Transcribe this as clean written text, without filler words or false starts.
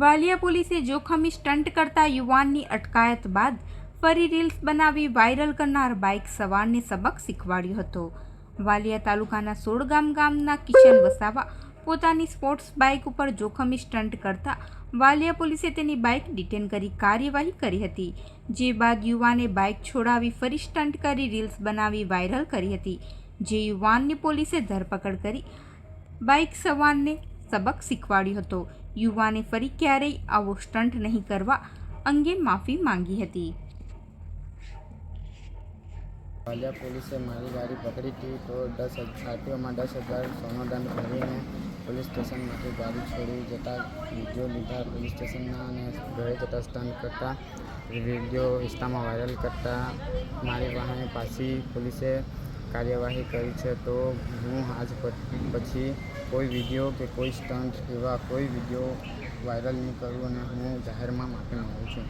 વાલિયા પોલીસે જોખમી સ્ટન્ટ કરતા યુવાનની અટકાયત બાદ ફરી રીલ્સ બનાવી વાયરલ કરનાર બાઇક સવારને સબક શીખવાડ્યો હતો। વાલિયા તાલુકાના સોડગામ ગામના કિશન વસાવા પોતાની સ્પોર્ટ્સ બાઇક ઉપર જોખમી સ્ટન્ટ કરતા વાલિયા પોલીસે તેની બાઇક ડિટેન કરી કાર્યવાહી કરી હતી। જે બાદ યુવાને બાઇક છોડાવી ફરી સ્ટન્ટ કરી રીલ્સ બનાવી વાયરલ કરી હતી। જે યુવાનની પોલીસે ધરપકડ કરી બાઇક સવારને સબક શીખવાડ્યો હતો। યુવાને ફરી ક્યારેય આવો સ્ટન્ટ નહીં કરવા અંગે માફી માંગી હતી। वालिया पुलिस मारी गाड़ी पकड़ी थी तो 10 में 10,000 सोनो दंड भरीने पुलिस स्टेशन में गाड़ी छोड़ी जता वीडियो लीधा पुलिस स्टेशन घरे जता स्टंट करता वीडियो इंस्टा में वायरल करता मारी वाहने पासी पुलिसे कार्यवाही करी है। तो हूँ आज पछी कोई वीडियो के कोई स्टंट एवं कोई वीडियो वायरल नहीं करूँ और हूँ जाहिर में माफी मांगू छूँ।